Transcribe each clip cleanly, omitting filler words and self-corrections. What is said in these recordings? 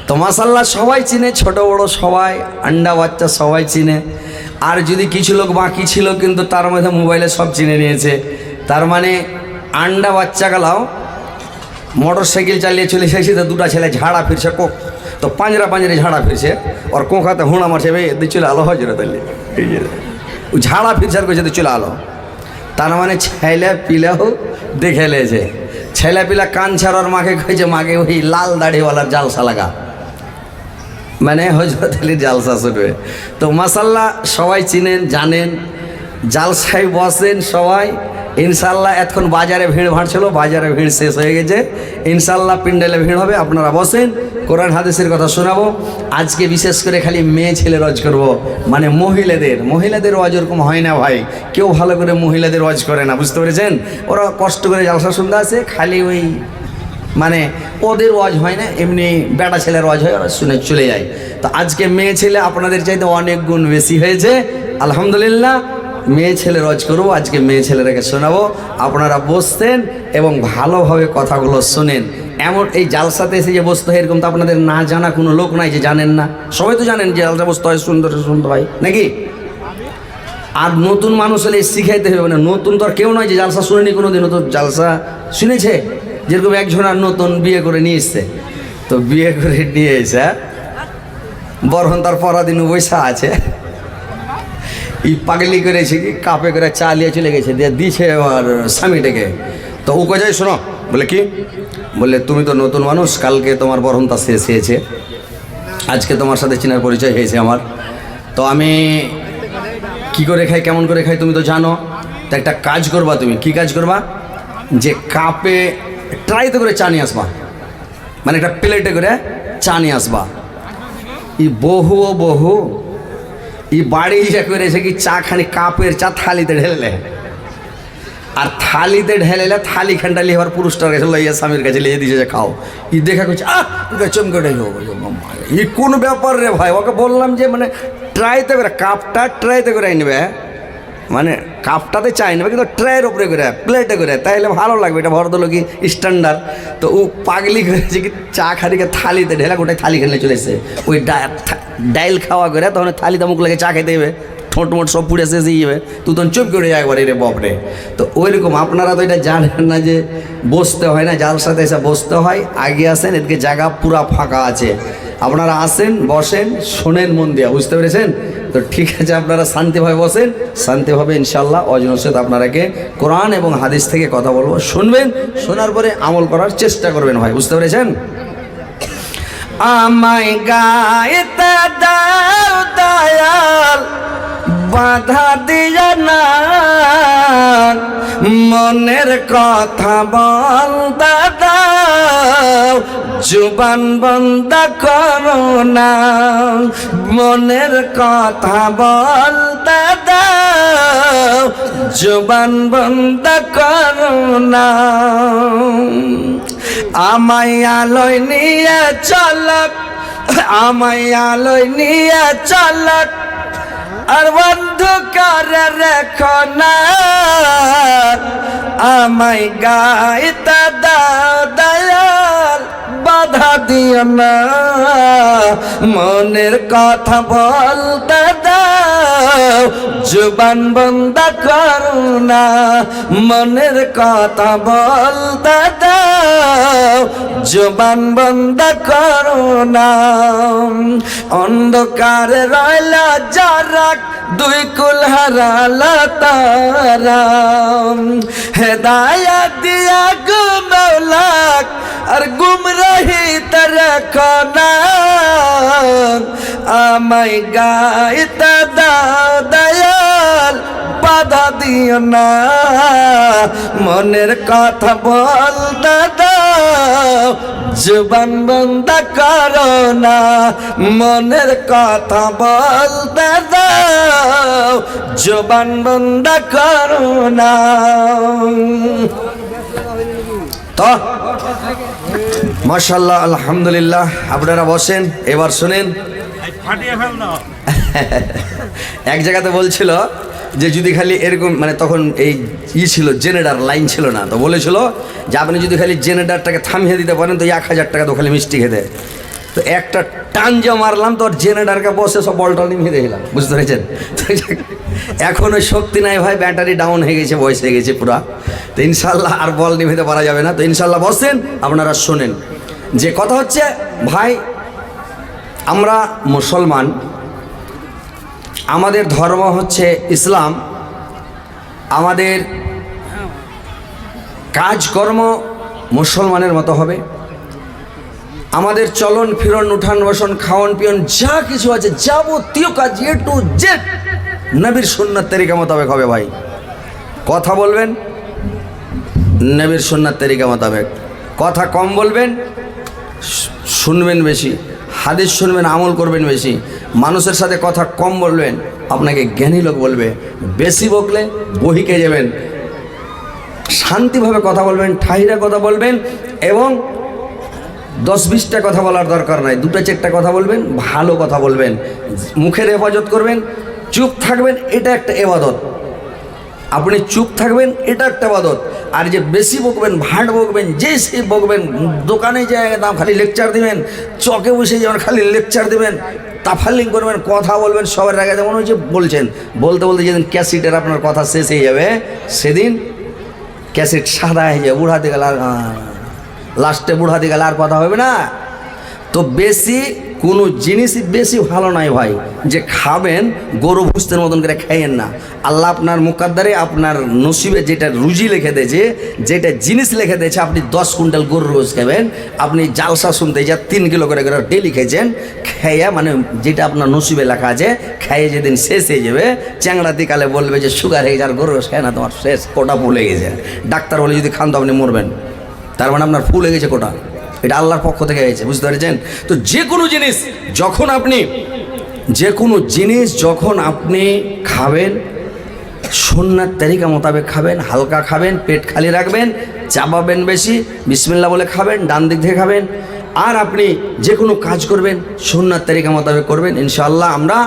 তো মাশাআল্লাহ সবাই চিনে, ছোট বড় সবাই, আন্ডা বাচ্চা সবাই চিনে। আর যদি কিছু লোক বাকি ছিল কিন্তু তার মধ্যে মোবাইলে সব চিনে নিয়েছে, তার মানে আন্ডা বাচ্চা গেলাও মোটর সাইকেল চালিয়ে চলে এসেছি, তো দুটা ছেলে ঝাড়া ফিরছে কোক, তো পাঁজরা ঝাড়া ফিরছে, ওর কোঁকাতে হোঁড়া মারছে, ভাই এদের চলে আলো হয় তাহলে ও ঝাড়া ফিরছে আর কইছে চলে আলো। তার মানে ছেলে পিলাও দেখে লেছে, ছেলে পিলা কান ছাড়ার মাকে কইছে মাকে ওই লাল দাড়িওয়ালার জালসা লাগা, মানে হজরত আলীর জালসা শুনবে। তো মাশাআল্লাহ সবাই চিনেন জানেন, জালসায় বসেন সবাই ইনশাল্লাহ। এখন বাজারে ভিড় ভাড় ছিল, বাজারে ভিড় শেষ হয়ে গেছে, ইনশাল্লাহ প্যান্ডেলে ভিড় হবে, আপনারা বসেন, কোরআন হাদিসের কথা শোনাবো। আজকে বিশেষ করে খালি মেয়ে ছেলের ওয়াজ করব, মানে মহিলাদের ওয়াজ ওরকম হয় না ভাই, কেউ ভালো করে মহিলাদের ওয়াজ করে না, বুঝতে পেরেছেন? ওরা কষ্ট করে জালসা শুনতে আসে, খালি ওই মানে ওদের ওয়াজ হয় না, এমনি বেটা ছেলের ওয়াজ হয়, ওরা শুনে চলে যায়। তো আজকে মেয়ে ছেলে আপনাদের চাইতে অনেক গুণ বেশি হয়েছে, আলহামদুলিল্লাহ। মেয়ে ছেলের ওয়াজ করবো, আজকে মেয়ে ছেলেরাকে শোনাবো, আপনারা বসতেন এবং ভালোভাবে কথাগুলো শোনেন। এমন এই জালসাতে এসে যে বসতে হয় এরকম তো আপনাদের না জানা কোনো লোক নাই যে জানেন না, সবাই তো জানেন যে জালসা বসতে হয়, সুন্দর হয় নাকি? আর নতুন মানুষ হলে শিখাইতে হবে না, নতুন তো আর কেউ নয় যে জালসা শুনেনি কোনোদিন, তো জালসা শুনেছে। যেরকম একজন আর নতুন বিয়ে করে নিয়ে এসছে, তো বিয়ে করে নিয়ে এসে বরহন তার পরাদিন বৈশা আছে, ই পাগলি করেছে কি কাপে করে চা নিয়ে চলে গেছে, দিয়ে দিছে আমার স্বামীটাকে। তো ও কোথায় শোনো, বলে কি বললে, তুমি তো নতুন মানুষ, কালকে তোমার বরহনটা শেষ হয়েছে, আজকে তোমার সাথে চেনার পরিচয় হয়েছে আমার, তো আমি কি করে খাই কেমন করে খাই তুমি তো জানো, তো একটা কাজ করবা, তুমি কি কাজ করবা, যে কাপে ট্রাইতে করে চা নিয়ে আসবা, মানে একটা প্লেটে করে চা নিয়ে আসবা। ই বহু ই বাড়ি যা করেছে কি চা খানি কাপের চা থালিতে ঢেলে, আর থালিতে ঢেলে থালি খানটা লিয়ে আবার পুরুষটার কাছে লইয়া স্বামীর কাছে লিয়ে দিয়েছে যে খাও। ই দেখা করছে চমকে ঢেলে, ই কোন ব্যাপার রে ভাই, ওকে বললাম যে মানে ট্রাইতে করে কাপটা ট্রাইতে করে নেবে, মানে কাপটাতে চাই নেবে কিন্তু ট্রাইয়ের উপরে করে প্লেটে করে, তাইলে ভালো লাগবে, এটা ভদ্রলোকই স্ট্যান্ডার্ড। তো ও পাগলি করেছে কি চা খানিকে থালিতে ঢেলা, গোটাই থালি খেলে চলে এসে ওই ডাইল খাওয়া করে, তখন থালিতে মুখ লাগে চা খেতে দেবে, ঠোঁট মোট সব পুড়ে শেষ হয়ে যাবে, তুই তখন চুপ করে যায় একবারে রে বাপরে। তো ওইরকম আপনারা তো এটা জানেন না যে বসতে হয় না, জালসাতে এসে বসতে হয়। আগে আসেন, এদিকে জায়গা পুরা ফাঁকা আছে, আপনারা আসেন বসেন শোনেন মন দিয়া, বুঝতে পেরেছেন? তো ঠিক আছে, আপনারা শান্তিভাবে বসেন, শান্তিভাবে ইনশাল্লাহ অজনসেদ আপনারাকে কোরআন এবং হাদিস থেকে কথা বলবো, শুনবেন, শোনার পরে আমল করার চেষ্টা করবেন ভাই, বুঝতে পেরেছেন? আমায় গাইতে দাও দয়াল, বাধা দিয়া না, মনের কথা বলতে দাও, জুবান বন্ধ করো না, মনের কথা বলতে দাও, জুবান বন্ধ করো না। আমায় আলোয় নিয়ে চলক, আমায় আলোয় নিয়ে চলক, আর অন্ধকারে রেখো না, আমায় গাইতে দাও দয়াল, বাধা দিও না, মনের কথা বলতে দাও, জুবান বন্ধ করো না, মনের কথা বলতে দাও, জুবান বন্ধ করো না। অন্ধকারে রইলা যারা, দুই কুল হারালা তারা, হেদায়াত দিয়া গো মওলা, আর গুমরাহি রাখো না, আমায় গাইতে দাও দয়াল, বাধা দিও না, মনের কথা বলতে দাও, জুবান বন্ধ করো না, মনের কথা বলতে দাও, জুবান বন্ধ করো না। তো মাশাআল্লাহ আলহামদুলিল্লাহ, আপনারা বসেন, এবার শুনেন। এক জায়গাতে বলছিল যে যদি খালি এরকম, মানে তখন এই ছিল জেনারেটর লাইন ছিল না, তো বলেছিল যে আপনি যদি খালি জেনারেটরটাকে থামিয়ে দিতে পারেন তো 1000 টাকা তো খালি মিষ্টি খেতে। তো তো একটা টান যে মারলাম তো জেনারেটারকে বসে সব বলটা নিয়ে দেখলাম, বুঝতে পেরেছেন? এখন ওই শক্তি নাই ভাই, ব্যাটারি ডাউন হয়ে গেছে, বয়স হয়ে গেছে পুরা। তো ইনশাল্লাহ আর বল নিভেতে পারা যাবে না। তো ইনশাল্লাহ বসেন, আপনারা শোনেন। যে কথা হচ্ছে ভাই, আমরা মুসলমান, আমাদের ধর্ম হচ্ছে ইসলাম, আমাদের কাজকর্ম মুসলমানের মতো হবে, আমাদের চলন ফিরন উঠান বসন খাওয়ান পিয়ন যা কিছু আছে যাবতীয় কাজ এ টু জেড নবীর সুন্নাত তরিকা মোতাবেক হবে ভাই। কথা বলবেন নবীর সুন্নাত তরিকা মোতাবেক, কথা কম বলবেন, শুনবেন বেশি, হাদিস শুনবেন, আমল করবেন বেশি, মানুষের সাথে কথা কম বলবেন, আপনাকে জ্ঞানী লোক বলবে, বেশি বকলে বহিকে যাবেন। শান্তিভাবে কথা বলবেন, ঠাইরা কথা বলবেন, এবং 10-20টা কথা বলার দরকার নাই, 2-4টা কথা বলবেন, ভালো কথা বলবেন, মুখের হেফাজত করবেন, চুপ থাকবেন, এটা একটা ইবাদত। আপনি চুপ থাকবেন, এটা একটা ইবাদত। আর যে বেশি বকবেন, ভাট বকবেন, যে সে বকবেন, দোকানে যায় দাম খালি লেকচার দিবেন, চকে বসে যাবেন খালি লেকচার দিবেন, তাফালিং করবেন, কথা বলবেন সবার আগে, যেমন ওই যে বলছেন, বলতে বলতে যেদিন ক্যাসেটের আপনার কথা শেষ হয়ে যাবে সেদিন ক্যাসেট সাদা হয়ে যাবে, বুড়াতে গেলে আর লাস্টে বুড়াতে গেলে আর কথা হবে না। তো বেশি কোনো জিনিসই বেশি ভালো নয় ভাই, যে খাবেন গরু ভুস্তের মতন করে খাইয়েন না। আল্লাহ আপনার মুকাদ্দারে, আপনার নসিবে যেটা রুজি লিখে দিয়েছে, যেটা জিনিস লিখে দিয়েছে, আপনি 10 কুইন্টাল গরুর রোজ খাবেন, আপনি জালসা শুনতে যা 3 কিলো করে ডেলি খেয়েছেন, খাইয়া মানে যেটা আপনার নসিবে লেখা আছে, খাইয়ে যেদিন শেষ হয়ে যাবে, চ্যাংড়া দিকালে বলবে যে সুগার হয়ে যার গরুর রোজ খায় না, তোমার শেষ, কোটা ফুল হয়ে গেছে। ডাক্তার বলে যদি খান তো আপনি মরবেন, তার মানে আপনার ফুল হয়ে গেছে কোটা, এটা আল্লাহর পক্ষ থেকে হয়েছে, বুঝতে পেরেছেন? তো যে কোনো জিনিস যখন আপনি খাবেন, সুন্নাত তরিকা মোতাবেক খাবেন, হালকা খাবেন, পেট খালি রাখবেন, চাবাবেন বেশি, বিসমিল্লাহ বলে খাবেন, ডান দিক থেকে খাবেন। আর আপনি যে কোনো কাজ করবেন সুন্নাত তরিকা মোতাবেক করবেন, ইনশাআল্লাহ আমরা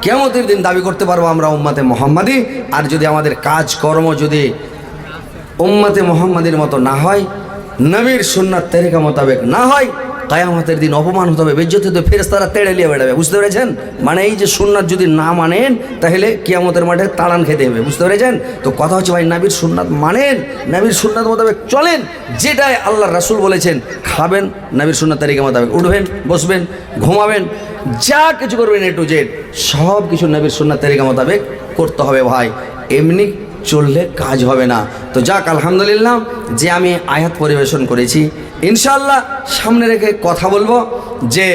কিয়ামতের দিন দাবি করতে পারবো আমরা উম্মতে মুহাম্মাদি। আর যদি আমাদের কাজকর্ম যদি উম্মতে মুহাম্মাদির মতো না হয়, নবীর সুন্নাত তরিকা মোতাবেক না হয়, কিয়ামতের দিন অপমান হতে হবে, বেজ্জত হতে ফেরেশতারা তেড়ে নিয়ে বেড়াবে, বুঝতে পেরেছেন? মানে এই যে সুন্নাত যদি না মানেন তাহলে কিয়ামতের মাঠে তাড়ান খেতে হবে, বুঝতে পেরেছেন? তো কথা হচ্ছে ভাই, নবীর সুন্নাত মানেন, নবীর সুন্নাত মোতাবেক চলেন, যেটাই আল্লাহ রাসূল বলেছেন খাবেন, নবীর সুন্নাত তরিকা মোতাবেক উঠবেন, বসবেন, ঘুমাবেন, যা কিছু করবেন এ টু জেড সব কিছু নবীর সুন্নাত তরিকা মোতাবেক করতে হবে ভাই। এমনি চললে কাজ হবে না। তো যাক, আলহামদুলিল্লাহ যে আমি আয়াত পরিবেশন করেছি, ইনশাআল্লাহ সামনে রেখে কথা বলবো যে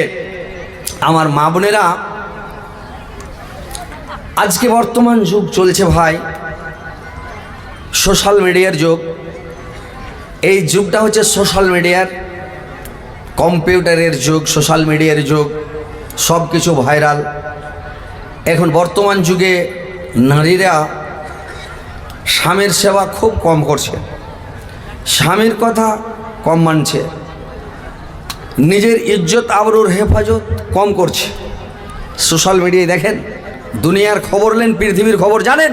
আমার মা বোনেরা, আজকে বর্তমান যুগ চলছে ভাই, সোশ্যাল মিডিয়ার যুগ। এই যুগটা হচ্ছে সোশ্যাল মিডিয়ার, কম্পিউটারের যুগ, সোশ্যাল মিডিয়ার যুগ, সব কিছু ভাইরাল। এখন বর্তমান যুগে নারীরা স্বামীর সেবা খুব কম করছে, স্বামীর কথা কম মানছে, নিজের ইজ্জত আবরুর হেফাজত কম করছে। সোশ্যাল মিডিয়ায় দেখেন, দুনিয়ার খবর নেন, পৃথিবীর খবর জানেন,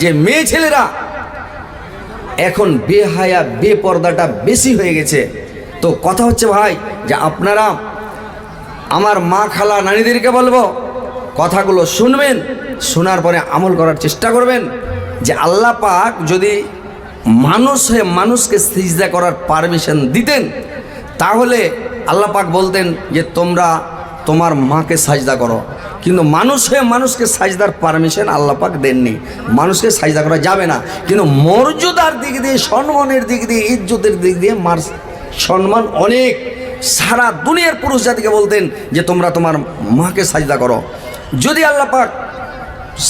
যে মেয়ে ছেলেরা এখন বেহায়া বেপর্দাটা বেশি হয়ে গেছে। তো কথা হচ্ছে ভাই, যে আপনারা আমার মা খালা নারীদেরকে বলবো, কথাগুলো শুনবেন, শোনার পরে আমল করার চেষ্টা করবেন। যে আল্লাহ পাক যদি মানুষ হয়ে মানুষকে সিজদা করার পারমিশন দিতেন, তাহলে আল্লাহ পাক বলতেন যে তোমরা তোমার মাকে সাজদা করো, কিন্তু মানুষ হয়ে মানুষকে সাজদার পারমিশন আল্লাহ পাক দেননি, মানুষকে সাজদা করা যাবে না। কিন্তু মর্যাদার দিক দিয়ে, সম্মানের দিক দিয়ে, ইজ্জতের দিক দিয়ে মার সম্মান অনেক। সারা দুনিয়ার পুরুষ জাতিকে বলতেন যে তোমরা তোমার মাকে সাজদা করো। যদি আল্লাহ পাক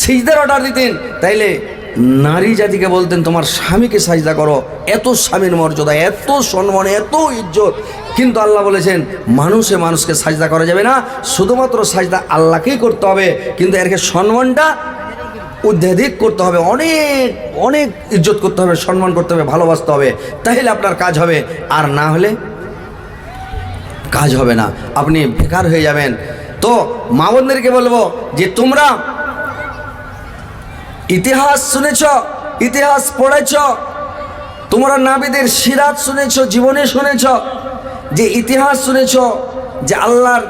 সিজদার অর্ডার দিতেন, তাইলে নারী জাতিকে বলতেন তোমার স্বামীকে সাজদা করো। এত স্বামীর মর্যাদা, এত সম্মান, এত ইজ্জত। কিন্তু আল্লাহ বলেছেন মানুষে মানুষকে সাজদা করা যাবে না, শুধুমাত্র সাজদা আল্লাহকেই করতে হবে। কিন্তু এর সম্মানটা অত্যাধিক করতে হবে, অনেক অনেক ইজ্জত করতে হবে, সম্মান করতে হবে, ভালোবাসতে হবে, তাহলে আপনার কাজ হবে। আর না হলে কাজ হবে না, আপনি বেকার হয়ে যাবেন। তো মা বোনদেরকে বলবো যে তোমরা ইতিহাস শুনেছ, ইতিহাস পড়েছ, তোমরা নাবিদের সিরাত শুনেছ, জীবনে শুনেছ, যে ইতিহাস শুনেছ যে আল্লাহর